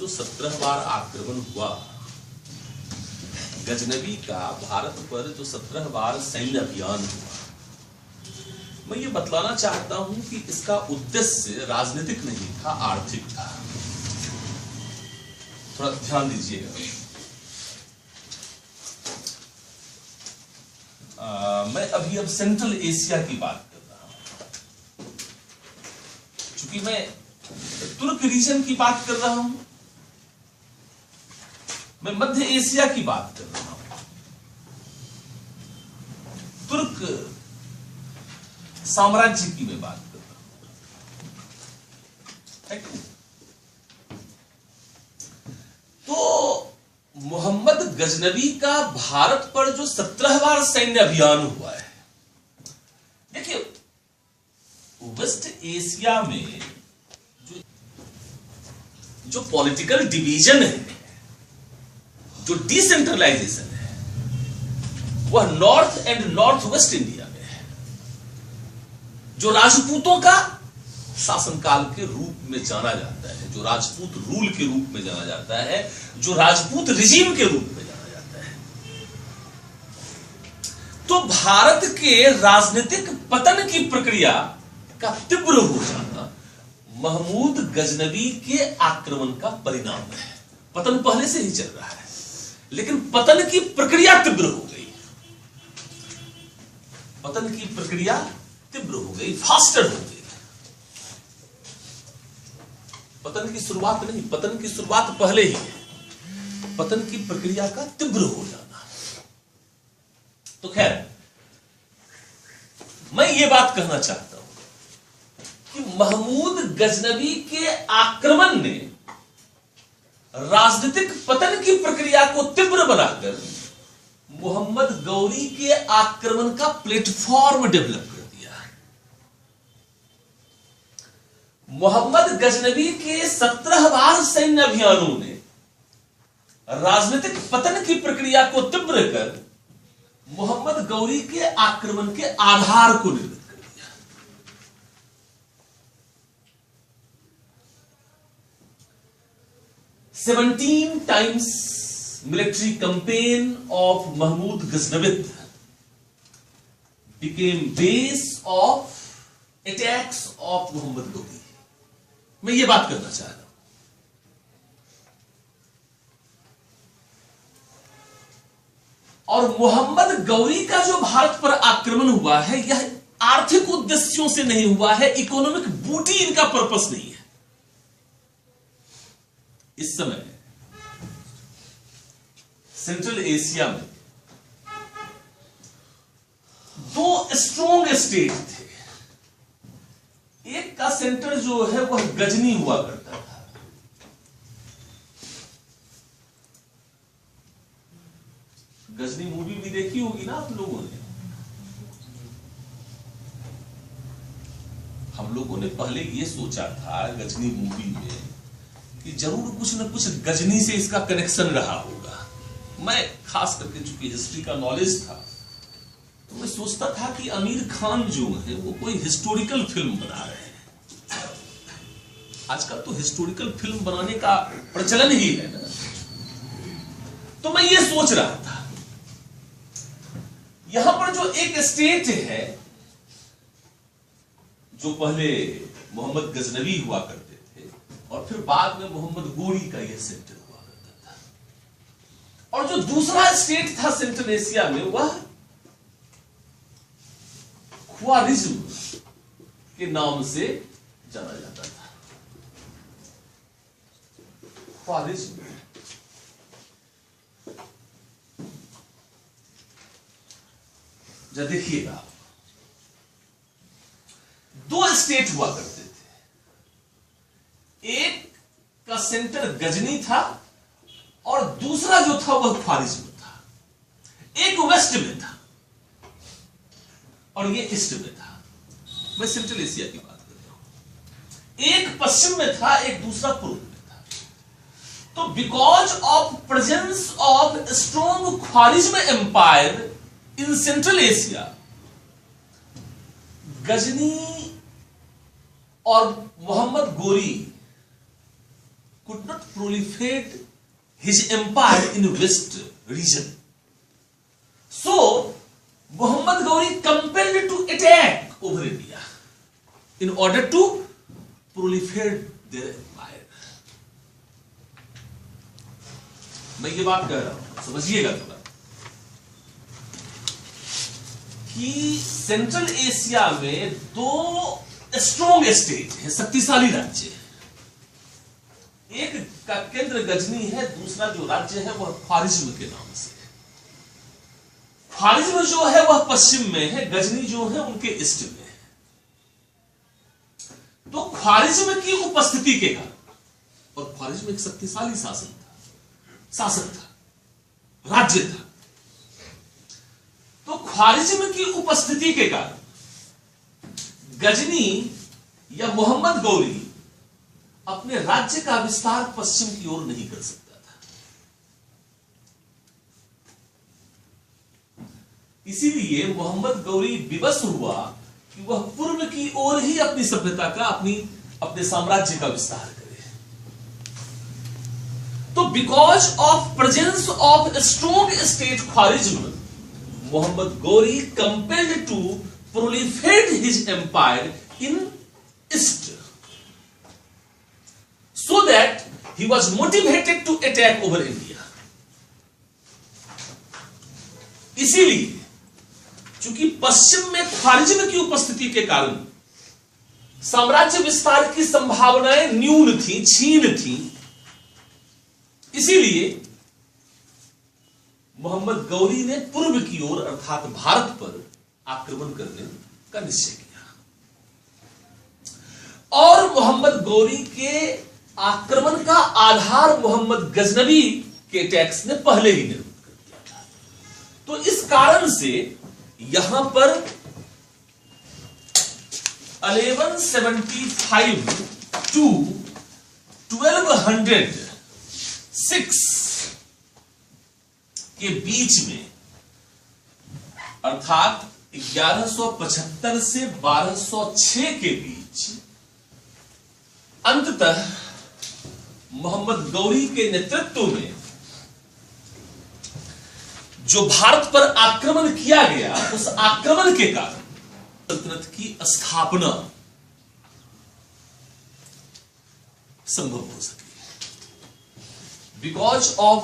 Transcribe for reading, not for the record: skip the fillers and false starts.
जो 17 बार आक्रमण हुआ, गजनवी का भारत पर जो 17 बार सैन्य अभियान हुआ, मैं ये बतलाना चाहता हूं कि इसका उद्देश्य राजनीतिक नहीं था, आर्थिक था। थोड़ा ध्यान दीजिएगा। मैं अभी अब सेंट्रल एशिया की बात कर रहा हूं, चूंकि मैं तुर्क रीजन की बात कर रहा हूं, मैं मध्य एशिया की बात कर रहा हूं, तुर्क साम्राज्य की मैं बात कर रहा हूं। तो मोहम्मद गजनवी का भारत पर जो 17 बार सैन्य अभियान हुआ है, देखिए वेस्ट एशिया में जो पॉलिटिकल डिवीजन है, जो डिसेंट्रलाइजेशन है, वह north and north west India में है। जो राजपूतों का शासनकाल के रूप में जाना जाता है, जो राजपूत रूल के रूप में जाना जाता है, जो राजपूत रिजीम के रूप में जाना जाता है। तो भारत के राजनीतिक पतन की प्रक्रिया का तीव्र हो जाना महमूद गजनवी के आक्रमण का परिणाम है। पतन पहले से ही चल रहा है, लेकिन पतन की प्रक्रिया तीव्र हो गई। पतन की प्रक्रिया तीव्र हो गई, फास्टर हो गई। पतन की शुरुआत नहीं, पतन की शुरुआत पहले ही है। पतन की प्रक्रिया का तीव्र हो जाना। तो खैर, मैं ये बात कहना चाहता हूं कि महमूद गजनवी के आक्रमण ने राजनीतिक पतन की प्रक्रिया को तीव्र बनाकर मोहम्मद गौरी के आक्रमण का प्लेटफॉर्म डेवलप कर दिया। मोहम्मद गजनवी के 17 बार सैन्य अभियानों ने राजनीतिक पतन की प्रक्रिया को तीव्र कर मोहम्मद गौरी के आक्रमण के आधार को निर्मित कर दिया। "17 times military campaign of Mahmud Ghaznavid became base of attacks of Muhammad Ghori." मैं ये बात करना चाह रहा हूं। और मोहम्मद गौरी का जो भारत पर आक्रमण हुआ है, यह आर्थिक उद्देश्यों से नहीं हुआ है, इकोनॉमिक बूटी इनका पर्पस नहीं है। इस समय सेंट्रल एशिया में 2 स्ट्रॉन्ग स्टेट थे। एक का सेंटर जो है वह गजनी हुआ करता था। गजनी मूवी भी देखी होगी ना आप लोगों ने। हम लोगों ने पहले ये सोचा था गजनी मूवी में कि जरूर कुछ न कुछ गजनी से इसका कनेक्शन रहा होगा। मैं खास करके चूंकि हिस्ट्री का नॉलेज था, तो मैं सोचता था कि आमिर खान जो है वो कोई हिस्टोरिकल फिल्म बना रहे हैं। आजकल तो हिस्टोरिकल फिल्म बनाने का प्रचलन ही है ना। तो मैं ये सोच रहा था, यहां पर जो एक स्टेट है, जो पहले मोहम्मद गजनवी हुआ करते थे और फिर बाद में मोहम्मद गोरी का यह सेंटर हुआ करता था, और जो दूसरा स्टेट था सेंट्रल एशिया में, वह ख्वारिज्म के नाम से जाना जाता था। ख्वारिज्म। जब देखिएगा, 2 स्टेट हुआ करते थे। एक का सेंटर गजनी था और दूसरा जो था वह ख्वारिज्म था। एक वेस्ट में था और ये ईस्ट में था। मैं सेंट्रल एशिया की बात कर रहा हूं। एक पश्चिम में था, एक दूसरा पूर्व में था। तो because of presence of strong Khwarezm empire in Central Asia, Ghazni और मोहम्मद गोरी could not proliferate his empire in west region. So Muhammad Ghori compelled to attack over India in order to proliferate their empire. मैं ये बात कह रहा हूं, समझिएगा थोड़ा, कि सेंट्रल एशिया में दो स्ट्रॉन्ग स्टेट है, शक्तिशाली राज्य। एक का केंद्र गजनी है, दूसरा जो राज्य है वह ख्वारिज्म के नाम से है। ख्वारिज्म जो है वह पश्चिम में है, गजनी जो है उनके ईस्ट में है। तो ख्वारिज्म की उपस्थिति के कारण, और ख्वारिज्म एक शक्तिशाली शासक था, राज्य था, तो ख्वारिज्म की उपस्थिति के कारण गजनी या मोहम्मद गौरी अपने राज्य का विस्तार पश्चिम की ओर नहीं कर सकता था। इसीलिए मोहम्मद गौरी विवश हुआ कि वह पूर्व की ओर ही अपनी सभ्यता का, अपने साम्राज्य का विस्तार करे। तो because of presence of strong state Khwarezm, Mohammad Ghori compelled to proliferate his empire in east, so that he was motivated to attack over India. इसीलिए चूंकि पश्चिम में ख्वारिज्म की उपस्थिति के कारण साम्राज्य विस्तार की संभावनाएं न्यून थी, छीन थी, इसीलिए मोहम्मद गौरी ने पूर्व की ओर अर्थात भारत पर आक्रमण करने का निश्चय किया। और मोहम्मद गौरी के आक्रमण का आधार मोहम्मद गजनवी के टैक्स ने पहले ही निर्मित कर दिया था। तो इस कारण से यहां पर 1175 टू 1206 के बीच में, अर्थात 1175 से 1206 के बीच, अंततः मोहम्मद गौरी के नेतृत्व में जो भारत पर आक्रमण किया गया, उस आक्रमण के कारण सल्तनत की स्थापना संभव हो सकी। Because of